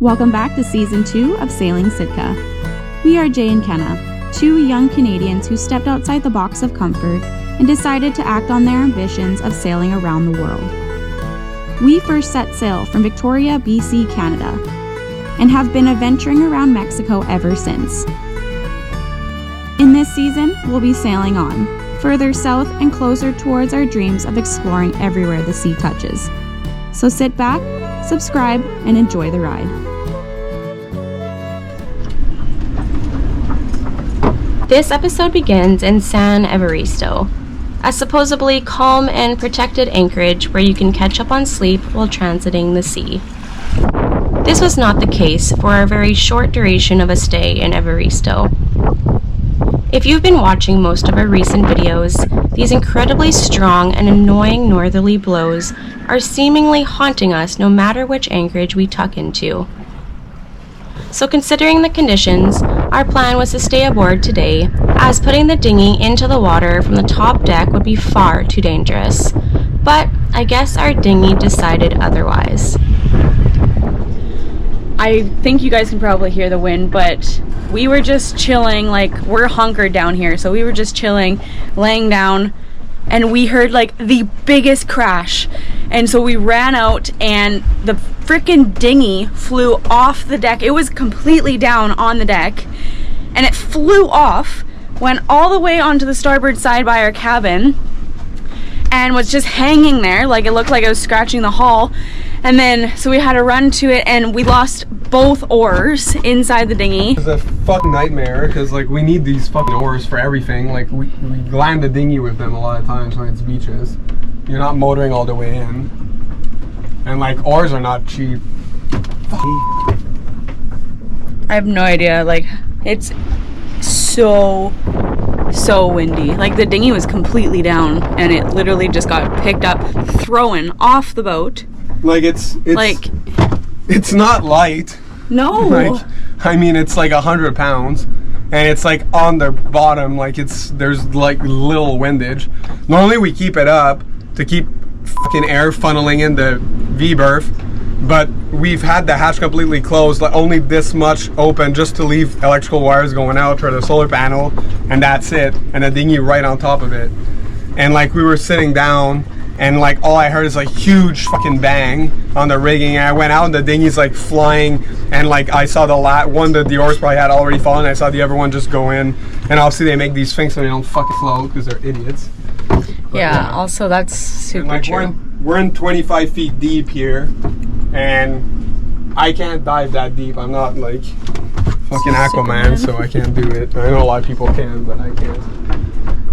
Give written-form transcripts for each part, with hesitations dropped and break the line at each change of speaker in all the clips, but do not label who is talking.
Welcome back to Season 2 of Sailing Sitka. We are Jay and Kenna, two young Canadians who stepped outside the box of comfort and decided to act on their ambitions of sailing around the world. We first set sail from Victoria, BC, Canada, and have been adventuring around Mexico ever since. In this season, we'll be sailing on, further south and closer towards our dreams of exploring everywhere the sea touches. So sit back, subscribe, and enjoy the ride.
This episode begins in San Evaristo, a supposedly calm and protected anchorage where you can catch up on sleep while transiting the sea. This was not the case for our very short duration of a stay in Evaristo. If you've been watching most of our recent videos, these incredibly strong and annoying northerly blows are seemingly haunting us no matter which anchorage we tuck into. So considering the conditions, our plan was to stay aboard today, as putting the dinghy into the water from the top deck would be far too dangerous. But I guess our dinghy decided otherwise.
I think you guys can probably hear the wind, but we were just chilling, like we're hunkered down here, so we were just chilling, laying down, and we heard like the biggest crash. And so we ran out and the freaking dinghy flew off the deck. It was completely down on the deck and it flew off, went all the way onto the starboard side by our cabin and was just hanging there, like it looked like it was scratching the hull. And then so we had to run to it and we lost both oars inside the dinghy.
It's a fucking nightmare because like we need these fucking oars for everything. Like we land the dinghy with them a lot of times when it's beaches. You're not motoring all the way in. And like oars are not cheap.
I have no idea, like it's so windy. Like the dinghy was completely down and it literally just got picked up, thrown off the boat.
Like it's
like
it's not light.
No.
Like I mean it's like 100 pounds and it's like on the bottom, like there's like little windage. Normally we keep it up to keep fucking air funneling in the V-berth, but we've had the hatch completely closed, like only this much open just to leave electrical wires going out for the solar panel, and that's it, and the dinghy right on top of it. And like we were sitting down and like all I heard is like huge fucking bang on the rigging, and I went out and the dinghy's like flying, and like I saw the one that the oars probably had already fallen, I saw the other one just go in, and obviously they make these things so they don't fucking float because they're idiots. But
yeah, also that's super
like
true.
We're in 25 feet deep here, and I can't dive that deep. I'm not like fucking Aquaman, so I can't do it. I know a lot of people can, but I can't.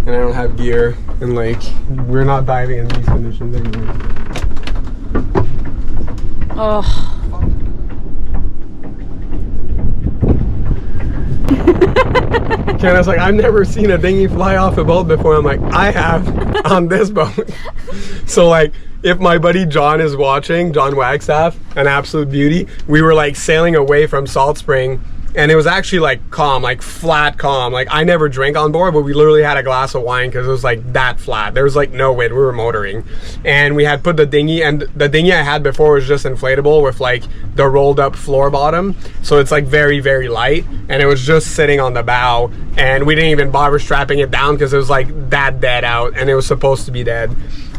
And I don't have gear, and like we're not diving in these conditions anymore.
Oh.
Kenna's like, I've never seen a dinghy fly off a boat before. I'm like, I have on this boat. So like, if my buddy John is watching, John Wagstaff, an absolute beauty, we were like sailing away from Salt Spring, and it was actually like calm, like flat calm. Like I never drink on board, but we literally had a glass of wine because it was like that flat. There was like no wind. We were motoring, and we had put the dinghy, and the dinghy I had before was just inflatable with like the rolled up floor bottom, so it's like very, very light, and it was just sitting on the bow, and we didn't even bother strapping it down because it was like that dead out, and it was supposed to be dead.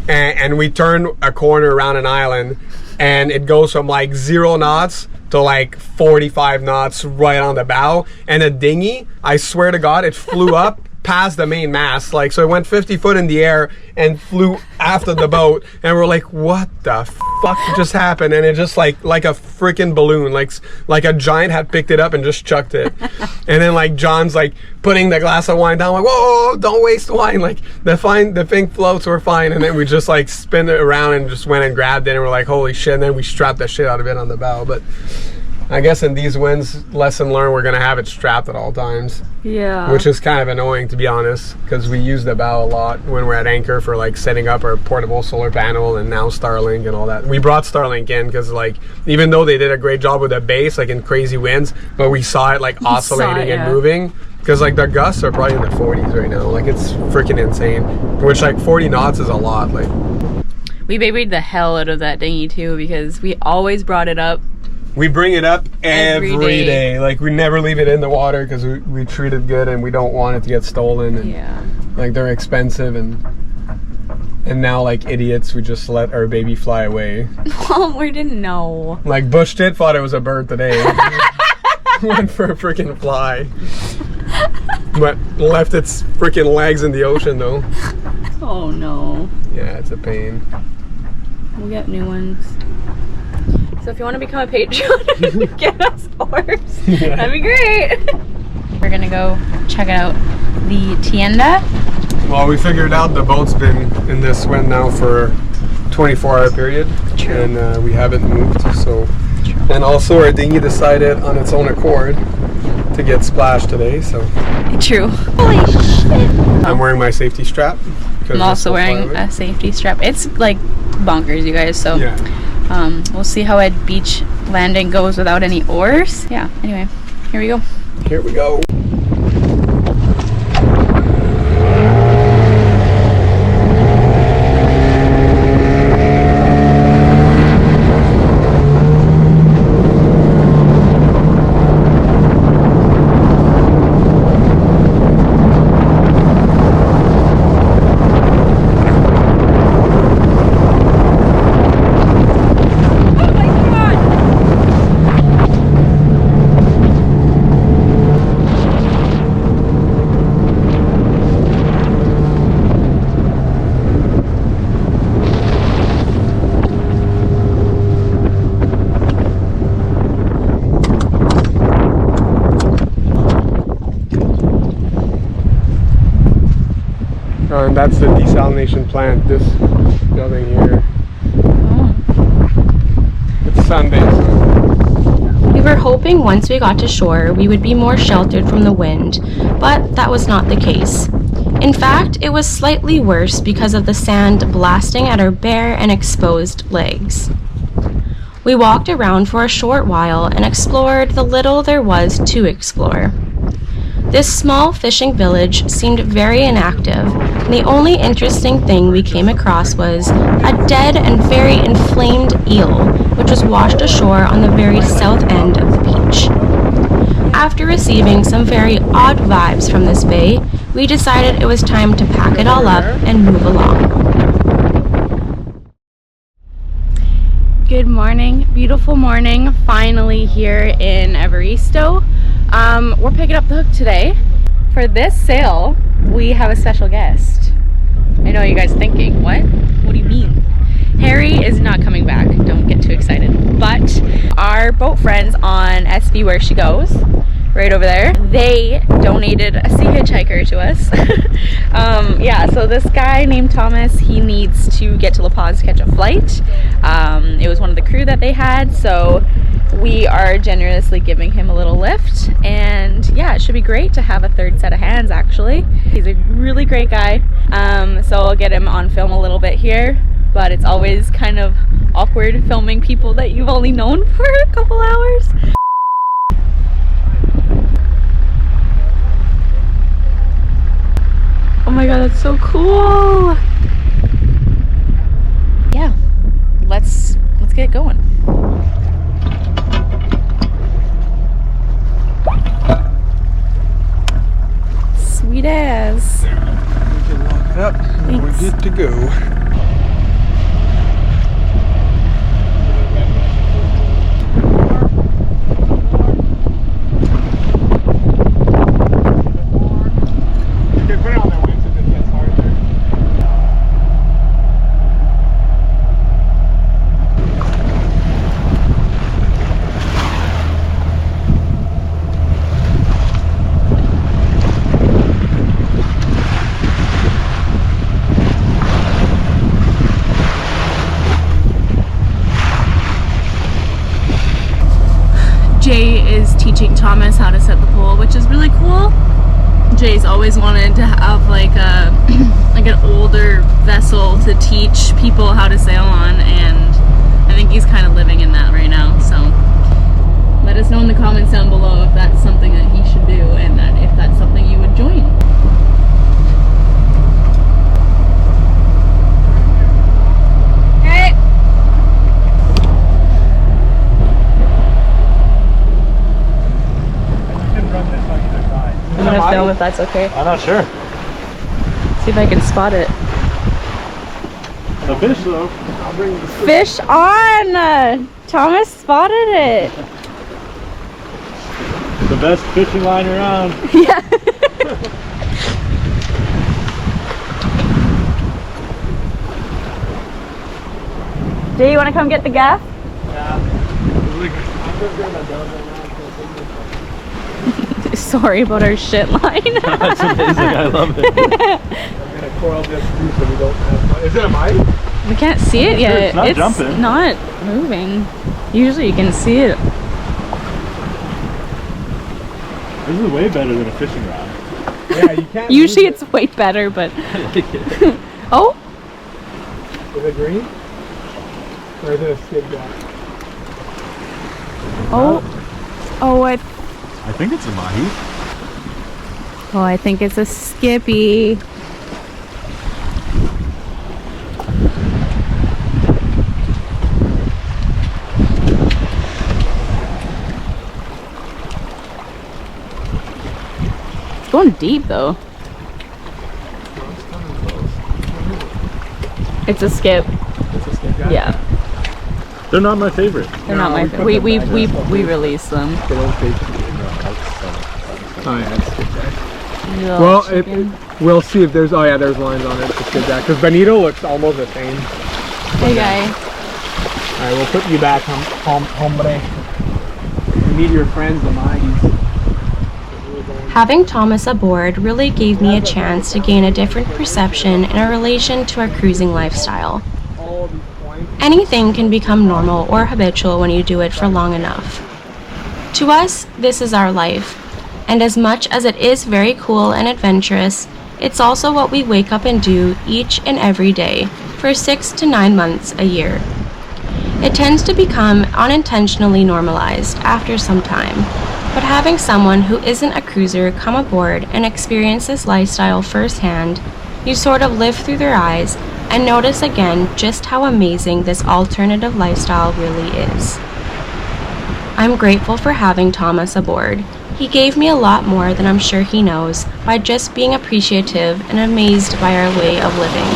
And we turned a corner around an island, and it goes from like 0 knots to like 45 knots right on the bow, and the dinghy, I swear to God, it flew up past the main mast, like so it went 50 foot in the air and flew after the boat, and we're like, what the fuck just happened? And it just like a freaking balloon, like a giant had picked it up and just chucked it. And then like John's like putting the glass of wine down, like, whoa, don't waste wine, like the thing floats, we're fine. And then we just like spin it around and just went and grabbed it, and we're like, holy shit. And then we strapped the shit out of it on the bow. But I guess in these winds, lesson learned, we're gonna have it strapped at all times.
Yeah.
Which is kind of annoying, to be honest, because we use the bow a lot when we're at anchor for like setting up our portable solar panel, and now Starlink and all that. We brought Starlink in because like even though they did a great job with the base, like in crazy winds, but we saw it like oscillating and moving. Because like the gusts are probably in the 40s right now. Like it's freaking insane. Which like 40 knots is a lot. Like
we babied the hell out of that dinghy too, because we always brought it up
We bring it up every
day.
day. Like, we never leave it in the water because we treat it good and we don't want it to get stolen. And,
Yeah.
like, they're expensive, and now, like idiots, we just let our baby fly away.
Well, we didn't know.
Like, Bush did thought it was a bird today. Went for a freaking fly. But left its freaking legs in the ocean, though.
Oh no.
Yeah, it's a pain.
We'll get new ones. So if you want to become a Patreon, get us oars.
Yeah.
That'd be great. We're gonna go check out the tienda.
Well, we figured out the boat's been in this wind now for a 24-hour period.
True.
And we haven't moved, so.
True.
And also our dinghy decided on its own accord to get splashed today, so.
True. Holy shit.
I'm wearing my safety strap.
I'm also wearing a safety strap. It's like bonkers, you guys, so.
Yeah.
We'll see how a beach landing goes without any oars. Yeah, anyway, here we go.
Here we go. And that's the desalination plant, this building here.
Oh.
It's Sunday, so.
We were hoping once we got to shore we would be more sheltered from the wind, but that was not the case. In fact, it was slightly worse because of the sand blasting at our bare and exposed legs. We walked around for a short while and explored the little there was to explore. This small fishing village seemed very inactive, and the only interesting thing we came across was a dead and very inflamed eel, which was washed ashore on the very south end of the beach. After receiving some very odd vibes from this bay, we decided it was time to pack it all up and move along.
Good morning, beautiful morning, finally here in Evaristo. We're picking up the hook today. For this sail, we have a special guest. I know you guys are thinking, what? What do you mean? Harry is not coming back, don't get too excited. But our boat friends on SV Where She Goes, right over there, they donated a sea hitchhiker to us. Yeah, so this guy named Thomas, he needs to get to La Paz to catch a flight. It was one of the crew that they had, so we are generously giving him a little lift, and yeah, it should be great to have a third set of hands actually. He's a really great guy, so I'll get him on film a little bit here, but it's always kind of awkward filming people that you've only known for a couple hours. Oh my god, that's so cool! Yeah, let's get going. Sweet as.
We can lock it up and we're good to go.
Jay is teaching Thomas how to set the pole, which is really cool. Jay's always wanted to have like a like an older vessel to teach people how to sail on, and I think he's kind of living in that right now. So let us know in the comments down below if that's something that he should do, and that if that's something you would join. film if that's okay.
I'm not sure.
See if I can spot it.
The fish though.
I'll bring the
Fish on! Thomas spotted it.
The best fishing line around.
Yeah. Jay, you want to come get the gaff? Sorry about our shit line.
That's amazing. I love it.
coral disc too, so we don't have. Is it a mine?
We can't see it yet.
It's not jumping.
Not moving. Usually you can see it.
This is way better than a fishing rod.
Yeah, you can't.
Usually it's way better, but. Oh!
Is it green? Or is it a skid jack?
Oh. Oh,
I think it's a mahi.
Oh, I think it's a skippy. It's going deep though. It's a skip.
It's a skid jack?
Yeah.
They're not my favorite.
They're
No,
not my
we
favorite.
put
We
them back up.
release them.
They don't taste good. Oh yeah, it's skid jack.
Little
Well,
chicken.
we'll see if there's. Oh yeah, there's lines on it. It's a skid jack. Because Benito looks almost the same.
Hey guy.
All right, we'll put you back, hombre. You meet your friends, the Mahis.
Having Thomas aboard really gave me a chance to gain a different perception in a relation to our cruising lifestyle.
All these points.
Anything can become normal or habitual when you do it for long enough. To us, this is our life, and as much as it is very cool and adventurous, it's also what we wake up and do each and every day for 6 to 9 months a year. It tends to become unintentionally normalized after some time, but having someone who isn't a cruiser come aboard and experience this lifestyle firsthand, you sort of live through their eyes and notice again just how amazing this alternative lifestyle really is. I'm grateful for having Thomas aboard. He gave me a lot more than I'm sure he knows by just being appreciative and amazed by our way of living.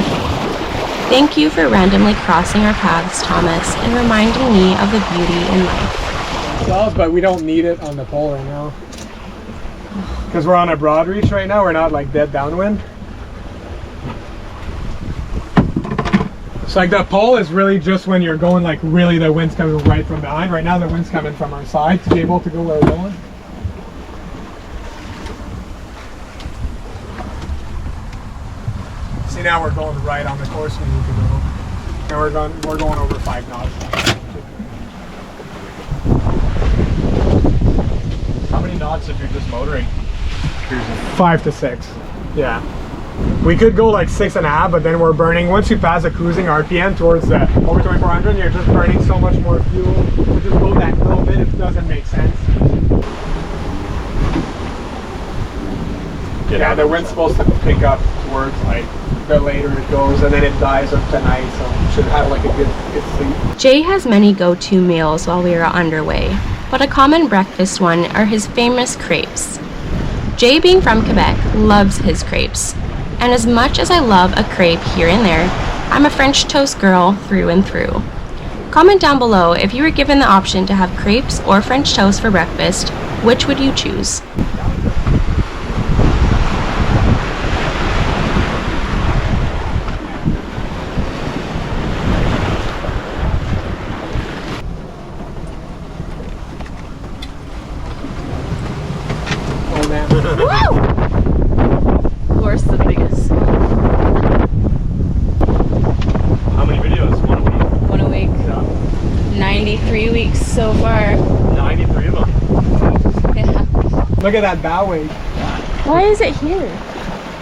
Thank you for randomly crossing our paths, Thomas, and reminding me of the beauty in life.
But we don't need it on the pole right now. Because we're on a broad reach right now, we're not like dead downwind. So like the pole is really just when you're going like really the wind's coming right from behind. Right now the wind's coming from our side to be able to go where we're going. See, now we're going right on the course we need to go. And we're going over 5 knots.
How many knots if you're just motoring? Cruising.
5 to 6. Yeah. We could go like 6.5, but then we're burning. Once you pass the cruising RPM towards the over 2400, you're just burning so much more fuel. We just go that little bit, it doesn't make sense. Yeah, the wind's supposed to pick up towards like the later it goes, and then it dies up tonight, so you should have like a good sleep.
Jay has many go-to meals while we are underway, but a common breakfast one are his famous crepes. Jay, being from Quebec, loves his crepes. And as much as I love a crepe here and there, I'm a French toast girl through and through. Comment down below if you were given the option to have crepes or French toast for breakfast, which would you choose?
Oh man.
Of course, the biggest.
How many videos? 1 a week?
1 a week.
Yeah.
93 weeks so far.
93 of them.
Yeah.
Look at that bow wave.
Why is it here?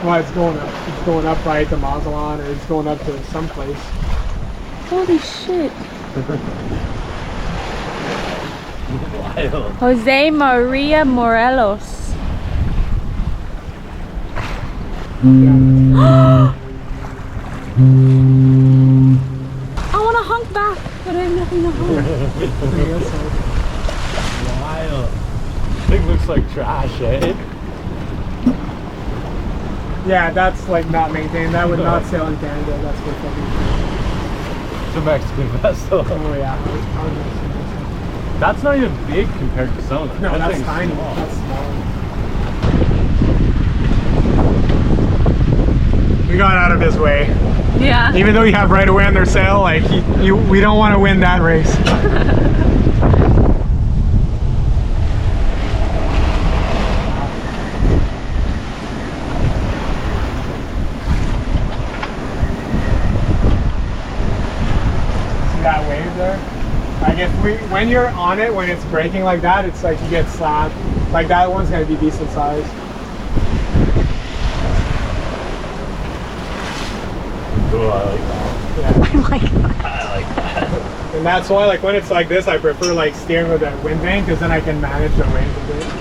Well, it's going up. It's going up right to Mazatlan, or it's going up to someplace.
Holy shit.
Wild.
Jose Maria Morelos. I want to hunk back, but I have nothing to hunk.
Wild. Thing looks like trash, eh?
Yeah, that's like not maintained. That would not sail in Canada. That's for fucking
It's a Mexican vessel.
Oh yeah. I was gonna say
That's not even big compared to some of them.
no,
That
that's
thing's
tiny.
small.
That's small. We got out of his way.
Yeah.
Even though you have right away on their sail, like we don't want to win that race. That wave there, like when you're on it, when it's breaking like that, it's like you get slapped. Like that one's gonna be decent size.
Oh, I like that.
Yeah.
I like that.
I like that.
And that's why, like when it's like this, I prefer like steering with that wind vane because then I can manage the range a bit.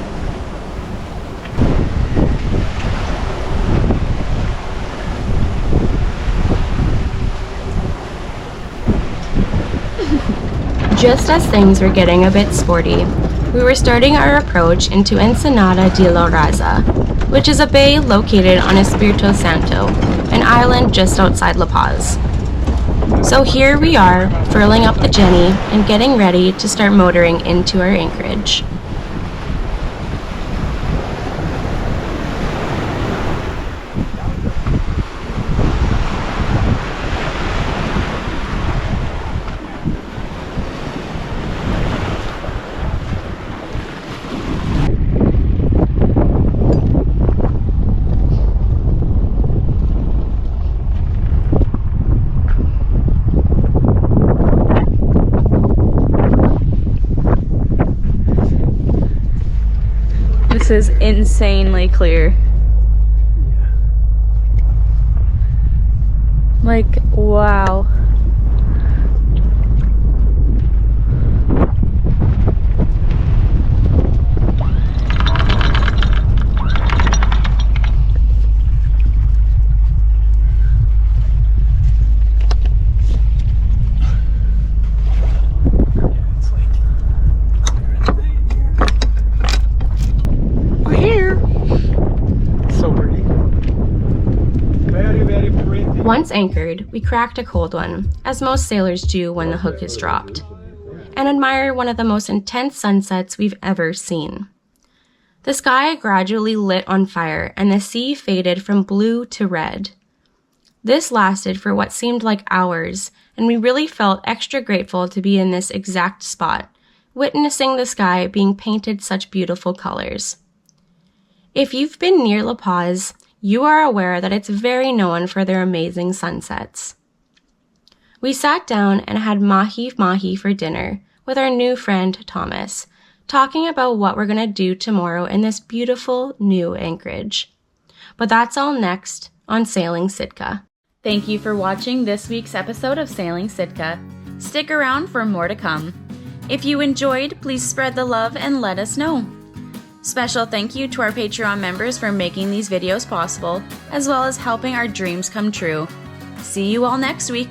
Just as things were getting a bit sporty, we were starting our approach into Ensenada De La Raza, which is a bay located on Espirtu Santo, an island just outside La Paz. So here we are, furling up the Jenny and getting ready to start motoring into our anchorage.
This is insanely clear. Like, wow.
Once anchored, we cracked a cold one, as most sailors do when the hook is dropped, and admire one of the most intense sunsets we've ever seen. The sky gradually lit on fire and the sea faded from blue to red. This lasted for what seemed like hours, and we really felt extra grateful to be in this exact spot, witnessing the sky being painted such beautiful colors. If you've been near La Paz, you are aware that it's very known for their amazing sunsets. We sat down and had mahi-mahi for dinner with our new friend Thomas, talking about what we're going to do tomorrow in this beautiful new anchorage. But that's all next on Sailing Sitka.
Thank you for watching this week's episode of Sailing Sitka. Stick around for more to come. If you enjoyed, please spread the love and let us know. Special thank you to our Patreon members for making these videos possible, as well as helping our dreams come true. See you all next week.